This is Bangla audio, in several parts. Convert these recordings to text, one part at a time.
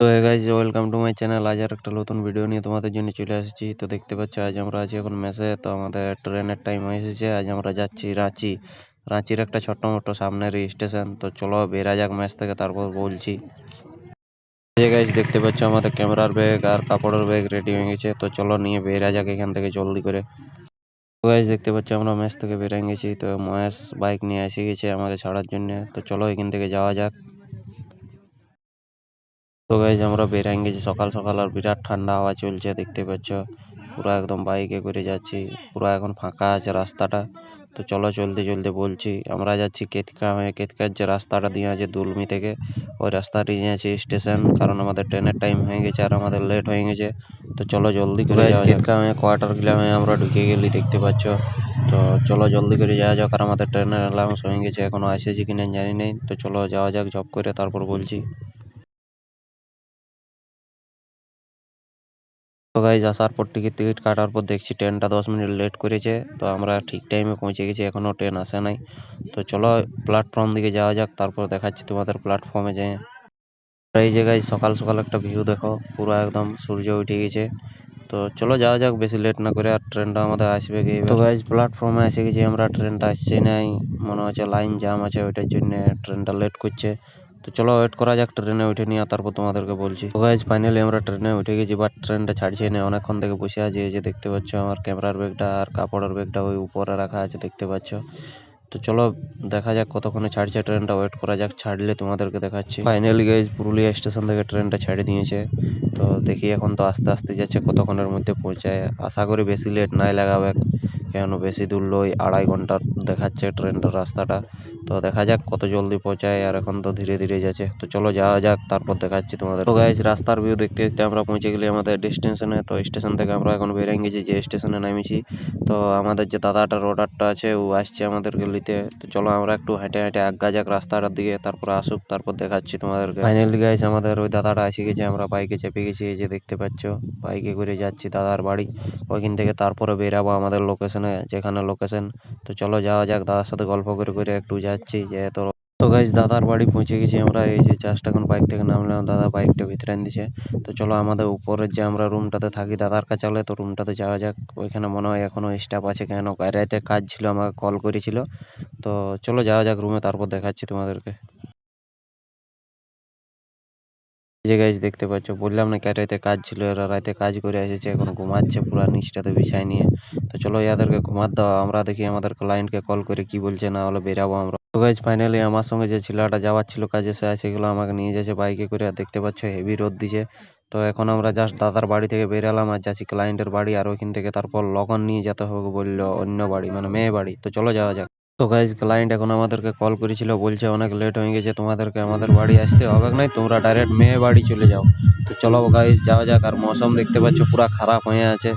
তো guys welcome to my channel. আজ আর একটা নতুন ভিডিও নিয়ে তোমাদের জন্য চলে এসেছি। তো দেখতে পাচ্ছ আজ আমরা আছি এখন মেসে। তো আমাদের ট্রেনের টাইম হয়ে এসেছে। আজ আমরা যাচ্ছি রাঁচি। রাঁচির একটা ছোট্ট মোটো সামনের স্টেশন। তো চলো বেরা যাক মেস থেকে, তারপর বলছি। গাইজ দেখতে পাচ্ছ আমাদের ক্যামেরার ব্যাগ আর কাপড়ের ব্যাগ রেডি হয়ে গেছে। তো চলো নিয়ে বেরা যাক এখান থেকে জলদি করে। তো গাইজ দেখতে পাচ্ছ আমরা মেস থেকে বেরিয়ে গেছি। তো মহেশ বাইক নিয়ে এসে গেছে আমাকে ছাড়ার জন্য। তো চলো এখান থেকে যাওয়া যাক। তো গাইজ আমরা বেরিয়ে গেছি সকাল সকাল, আর বিরাট ঠান্ডা হাওয়া চলছে দেখতে পাচ্ছ। পুরো একদম বাইকে করে যাচ্ছি, পুরো এখন ফাঁকা আছে রাস্তাটা। তো চলো চলতে চলতে বলছি আমরা যাচ্ছি কেতকা হয়ে। কেতকার যে রাস্তাটা দিয়ে আছে দুলমি থেকে, ওই রাস্তাটি আছে স্টেশন, কারণ আমাদের ট্রেনের টাইম হয়ে গেছে আর আমাদের লেট হয়ে গেছে। তো চলো জলদি করে যাওয়া যাক। কেতকা হয়ে কোয়ার্টার কিলা হয়ে আমরা ঢুকে গেলি দেখতে পাচ্ছ। তো চলো জলদি করে যাওয়া যাক, আর আমাদের ট্রেনের অ্যালাউন্স হয়ে গেছে, এখনো এসেছে কিনা জানি নেই। তো চলো যাওয়া যাক জব করে, তারপর বলছি। তো গাইজ আসার পর টিকিট কাটার পর দেখছি ট্রেনটা 10 মিনিট লেট করেছে। তো আমরা ঠিক টাইমে পৌঁছে গেছি, এখনও ট্রেন আসে নাই। তো চলো প্ল্যাটফর্ম দিকে যাওয়া যাক, তারপর দেখাচ্ছি তোমাদের প্ল্যাটফর্মে যেয়ে। এই জায়গায় সকাল সকাল একটা ভিউ দেখো, পুরো একদম সূর্য উঠে গেছে। তো চলো যাওয়া যাক বেশি লেট না করে, আর ট্রেনটা আমাদের আসবে গিয়ে। তো গাইজ প্ল্যাটফর্মে এসে গেছি আমরা, ট্রেনটা আসছে নাই, মনে হচ্ছে লাইন জ্যাম আছে, ওইটার জন্য ট্রেনটা লেট করছে। তো চলো ওয়েট করা যাক, ট্রেনে উঠে নিয়ে তারপর তোমাদেরকে বলছি। তো গাইজ ফাইনালি আমরা ট্রেনে উঠে গেছি, বাট ট্রেনটা ছাড়ছে না, অনেকক্ষণ থেকে বসে আছি। এই যে দেখতে পাচ্ছ আমার ক্যামেরার ব্যাগটা আর কাপড়ের ব্যাগটা ওই উপরে রাখা আছে দেখতে পাচ্ছ। তো চলো দেখা যাক কতক্ষণে ছাড়ছে ট্রেনটা, ওয়েট করা যাক, ছাড়লে তোমাদেরকে দেখাচ্ছি। ফাইনালি গাইজ পুরুলিয়া স্টেশন থেকে ট্রেনটা ছেড়ে দিয়েছে। তো দেখি এখন তো আস্তে আস্তে যাচ্ছে, কতক্ষণের মধ্যে পৌঁছায়। আশা করি বেশি লেট নাই লাগাবে, কেন বেশি দূর লই, 2.5 ঘন্টা দেখাচ্ছে ট্রেনটার রাস্তাটা। তো দেখা যাক কত জলদি পৌঁছায়, আর এখন তো ধীরে ধীরে যাচ্ছে। তো চলো যাওয়া যাক, তারপর দেখাচ্ছি তোমাদের। তো গাইজ রাস্তার ভিউ দেখতে দেখতে আমরা পৌঁছে গেলি আমাদের ডেস্টিনেশনে। তো স্টেশন থেকে আমরা এখন বেরিয়ে গেছি, যে স্টেশনে নামিছি। তো আমাদের যে দাদাটার অর্ডারটা আছে ও আসছে আমাদেরকে নিতে। তো চলো আমরা একটু হেঁটে হেঁটে আগে যাক রাস্তাটার দিকে, তারপর আসুক, তারপর দেখাচ্ছি তোমাদেরকে। ফাইনালি গাইজ আমাদের ওই দাদাটা এসে গেছে, আমরা বাইকে চেপে গেছি, এই যে দেখতে পাচ্ছ। বাইকে করে যাচ্ছি দাদার বাড়ি, ওইখান থেকে তারপরে বেরাবো আমাদের লোকেশনে, যেখানে লোকেশন। তো চলো যাওয়া যাক, দাদার সাথে গল্প করে করে একটু যাচ্ছি যেহেতু। তো গাইজ দাদার বাড়ি পৌঁছে গেছি আমরা, এই যে জাস্ট এখন বাইক থেকে নামলাম, দাদা বাইকটা ভিতরে এনে দিছে। তো চলো আমাদের উপরের যে আমরা রুমটাতে থাকি দাদার কাছে চলে, তো রুমটাতে যাওয়া যাক। ওইখানে মনে হয় এখনো স্টাফ আছে, কেন রাতে কাজ ছিল, আমাকে কল করেছিল। তো চলো যাওয়া যাক রুমে, তারপর দেখাচ্ছি তোমাদেরকে। এই যে গাইজ দেখতে পাচ্ছ, বললাম না রাতে কাজ ছিল, এরা রাতে কাজ করে এসেছে, এখন ঘুমাচ্ছে পুরা নিচটাতে বিছাই নিয়ে। তো চলো এদেরকে ঘুমাত দাও, আমরা দেখি আমাদের ক্লায়েন্টকে কল করে কি বলছে, না হলে বেরাবো আমরা। তো গাইজ ফাইনালি আমার সঙ্গে যে ছেলেটা যাওয়ার ছিল কাজে, সে সেগুলো আমাকে নিয়ে যাচ্ছে বাইকে করে, আর দেখতে পাচ্ছ হেভি রোদ দিছে। তো এখন আমরা জাস্ট দাদার বাড়ি থেকে বেরালাম আর যাচ্ছি ক্লায়েন্টের বাড়ি, আর ওইখান থেকে তারপর লগন নিয়ে যেতে হবে বললো অন্য বাড়ি, মানে মেয়ে বাড়ি। তো চলো যাওয়া যাক। তো গাইজ ক্লায়েন্ট এখন আমাদেরকে কল করেছিল, বলছে অনেক লেট হয়ে গেছে, তোমাদেরকে আমাদের বাড়ি আসতে হবে নাই, তোমরা ডাইরেক্ট মেয়ে বাড়ি চলে যাও। তো চলো গাইজ যাওয়া যাক। আর মৌসুম দেখতে পাচ্ছ পুরা খারাপ হয়ে আছে,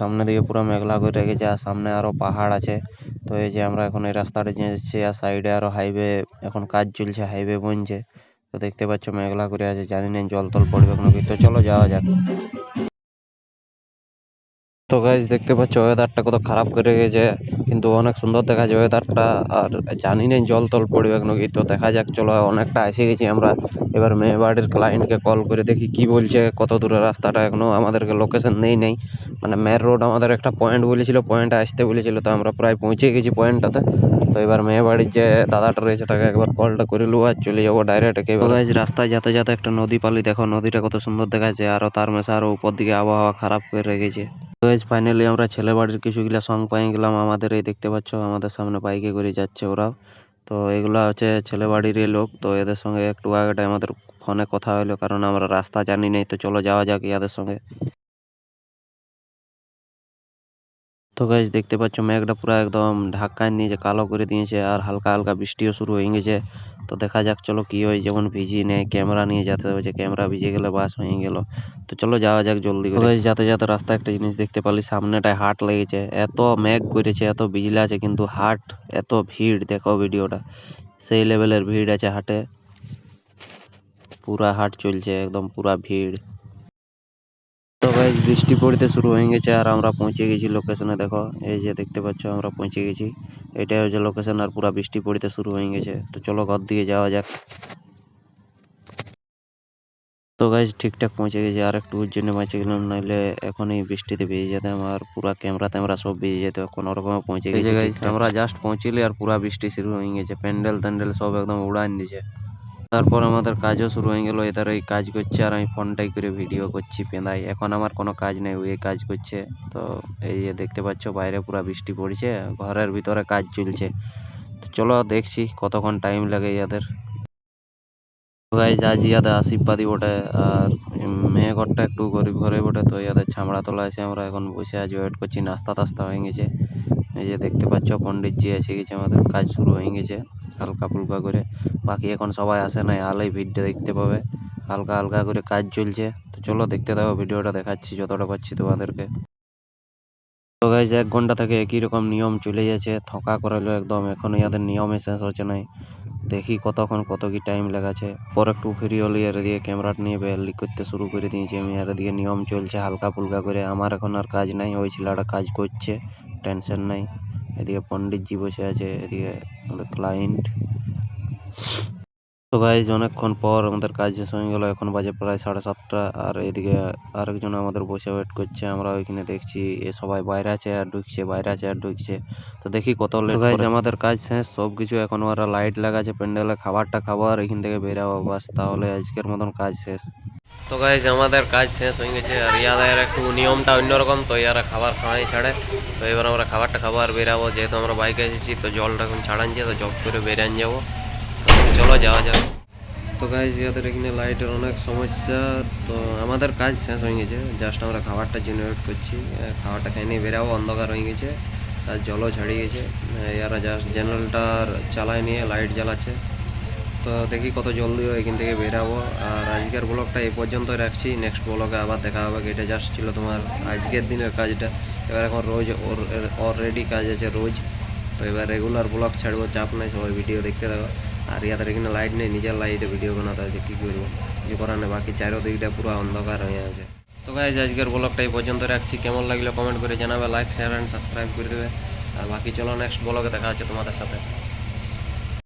সামনে দিকে পুরো মেঘলা করে রেখেছে, আর সামনে আরো পাহাড় আছে। তো এই যে আমরা এখন এই রাস্তাটা যাচ্ছি, আর সাইডে আরো হাইওয়ে এখন কাজ চলছে, হাইওয়ে বনছে। তো দেখতে পাচ্ছ মেঘলা করে আছে, জানি না জল টল পড়বে নাকি। তো চলো যাওয়া যাক। তো গাইজ দেখতে পাচ্ছ ওয়েদারটা কত খারাপ করে গেছে, কিন্তু অনেক সুন্দর দেখা যায় ওয়েদারটা। আর জানি না জল টল পড়বে নাকি, তো দেখা যাক। চলো অনেকটা এসে গেছি আমরা, এবার মেয়ে বাড়ির ক্লায়েন্টকে কল করে দেখি কি বলছে, কত দূরে রাস্তাটা, এখনো আমাদেরকে লোকেশন নেই। মানে মেয়ের রোড আমাদের একটা পয়েন্ট বলেছিল, পয়েন্টে আসতে বলেছিল, তো আমরা প্রায় পৌঁছে গেছি পয়েন্টটাতে। তো এবার মেয়ে বাড়ির যে দাদাটা রয়েছে তাকে একবার কলটা করে লু, আর চলে যাবো ডাইরেক্ট একেবারে। গাইজ রাস্তায় যেতে যেতে একটা নদী পালি, দেখো নদীটা কত সুন্দর দেখাচ্ছে, আরো তার মেশে আরো উপর দিকে আবহাওয়া খারাপ করে রেখেছে। গাইজ ফাইনালি আমরা ছেলে বাড়ির কিছুগুলা সং পেয়ে গেলাম, আমাদের এই দেখতে পাচ্ছ আমাদের সামনে বাইকে করে যাচ্ছে ওরা। তো এগুলা হচ্ছে ছেলে বাড়িরই লোক। তো এদের সঙ্গে একটু আগে আমাদের ফোনে কথা হলো, কারণ আমরা রাস্তা জানি নাই। তো চলো যাওয়া যাক ইয়াদের সঙ্গে। তো গাইজ দেখতে পাচ্ছ মেঘটা পুরো একদম ঢাকায় নিয়ে যে কালো করে দিয়েছে, আর হালকা হালকা বৃষ্টিও শুরু হয়ে গেছে। তো দেখা যাক চলো কি হয়, যেমন ভিজি নেই, ক্যামেরা নিয়ে যেতে হয়েছে, ক্যামেরা ভিজে গেলে বাস হয়ে গেল। তো চলো যাওয়া যাক জলদি করে। গাইজ যাতে যাতে রাস্তায় একটা জিনিস দেখতে পারলি, সামনেটায় হাট লেগেছে, এত মেঘ করেছে, এত বিজলি আছে, কিন্তু হাট এত ভিড়, দেখো ভিডিওটা, সেই লেভেলের ভিড় আছে হাটে, পুরা হাট চলছে একদম পুরা ভিড়। তো গাইজ বৃষ্টি পড়তে শুরু হয়ে গেছে, আর আমরা পৌঁছে গেছি লোকেশনে, দেখো এই যে দেখতে পাচ্ছ আমরা পৌঁছে গেছি, এটাই হচ্ছে লোকেশন, আর পুরা বৃষ্টি পড়তে শুরু হয়ে গেছে। তো চলো ঘর দিকে যাওয়া যাক। তো গাইজ ঠিকঠাক পৌঁছে গেছি, আর একটু জন্য বাঁচে গেলাম, নাইলে এখনই বৃষ্টিতে ভিজে যেতাম আর পুরা ক্যামেরা ট্যামেরা সব ভিজে যেত। কোনো রকমে পৌঁছে গেছি গাইজ, আমরা জাস্ট পৌঁছিলি আর পুরা বৃষ্টি শুরু হয়ে গেছে, প্যান্ডেল ট্যান্ডেল সব একদম উড়ান দিয়েছে। তারপর আমাদের কাজও শুরু হয়ে গেল, এদের এই কাজ করছে আর আমি ফোনটাই করে ভিডিও করছি পেঁদাই। এখন আমার কোনো কাজ নেই, ওই কাজ করছে। তো এই যে দেখতে পাচ্ছ বাইরে পুরা বৃষ্টি পড়ছে, ঘরের ভিতরে কাজ চলছে। তো চলো দেখছি কতক্ষণ টাইম লাগে ইয়াদের। গাইজ আজ ইয়াদের আশীর্বাদই বটে, আর মেয়ে ঘরটা একটু গরিব ঘরে বটে, তো ইয়াদের ছামড়া তোলা আছে। আমরা এখন বসে আছি, ওয়েট করছি, নাস্তা টাস্তা হয়ে গেছে। এই যে দেখতে পাচ্ছ পণ্ডিতজি এসে গেছে, আমাদের কাজ শুরু হয়ে গেছে হালকা ফুলকা করে। বাকি এখন সবাই আসে নাই, আলোয় ভিডিও দেখতে পাবে, হালকা হালকা করে কাজ চলছে। তো চলো দেখতে থাকো, ভিডিওটা দেখাচ্ছি যতটা পাচ্ছি তোমাদেরকে। তো গাইজ 1 ঘন্টা থেকে একই রকম নিয়ম চলে যাচ্ছে, থকা করালো একদম, এখন ইয়াদের নিয়মে শেষ হচ্ছে নাই। দেখি কতক্ষণ কত কি টাইম লাগাচ্ছে। পর একটু ফ্রি হলে এর দিয়ে ক্যামেরাটা নিয়ে বেয়ালি করতে শুরু করে দিয়েছি আমি, আর এদিকে নিয়ম চলছে হালকা ফুলকা করে। আমার এখন আর কাজ নাই, ওই ছেলেটা কাজ করছে, টেনশন নাই। এদিকে পণ্ডিতজি বসে আছে, এদিকে আমাদের ক্লায়েন্ট। তো গাইজ অনেকক্ষণ পর আমাদের কাজ শেষ হয়ে গেল, এখন বাজে প্রায় 7:30। আর এদিকে আরেকজন আমাদের বসে ওয়েট করছে, আমরা ওইখানে দেখছি এ সবাই বাইরে আছে আর ঢুকছে, বাইরে আছে আর ঢুকছে। তো দেখি কত লেট। গাইজ আমাদের কাজ শেষ সব কিছু, এখন ওরা লাইট লাগাচ্ছে প্যান্ডেলে, খাবারটা খাবো আর এখান থেকে বেরাবো, বাস তাহলে আজকের মতন কাজ শেষ। তো গাইজ আমাদের কাজ শেষ হয়ে গেছে, আর ইয়াদের একটু নিয়মটা অন্যরকম, তো ইয়ারা খাবার খাওয়াই ছাড়ে। তো এবার আমরা খাবারটা খাবো আর বেরাবো, যেহেতু আমরা বাইকে এসেছি তো জলটা এখন ছাড়ানছে, তো জব করে বেরান যাবো। চলো যাওয়া যাক। তো গাইজ ইয়াদের এখানে লাইটের অনেক সমস্যা, তো আমাদের কাজ শেষ হয়ে গেছে, জাস্ট আমরা খাবারটার জন্য ওয়েট করছি। খাবারটা খেয়ে নিয়ে বেরাবো, অন্ধকার হয়ে গেছে আর জলও ছাড়িয়ে গেছে। এরা জাস্ট জেনারেলটার চালায় নিয়ে লাইট জ্বালাচ্ছে। তো দেখি কত জলদি এখান থেকে বেরাবো। আর আজকের ব্লগটা এই পর্যন্ত রাখছি, নেক্সট ব্লগে আবার দেখা হবে। এটা জাস্ট ছিল তোমার আজকের দিনের কাজটা, এবার এখন রোজ অলরেডি কাজ আছে রোজ। তো এবার রেগুলার ব্লগ ছাড়বো, চাপ নাই, সবাই ভিডিও দেখতে থাকো। আর ইয়াদের এখানে লাইট নেই, নিজের লাইটে ভিডিও বানাতে আছে, কী করবো, কিছু করার নেই। বাকি চারোদিকটা পুরো অন্ধকার হয়ে আছে। তো গাইজ আজকের ব্লগটা এই পর্যন্ত রাখছি, কেমন লাগলো কমেন্ট করে জানাবে, লাইক শেয়ার অ্যান্ড সাবস্ক্রাইব করে দেবে। আর বাকি চলো নেক্সট ব্লগে দেখা হচ্ছে তোমাদের সাথে।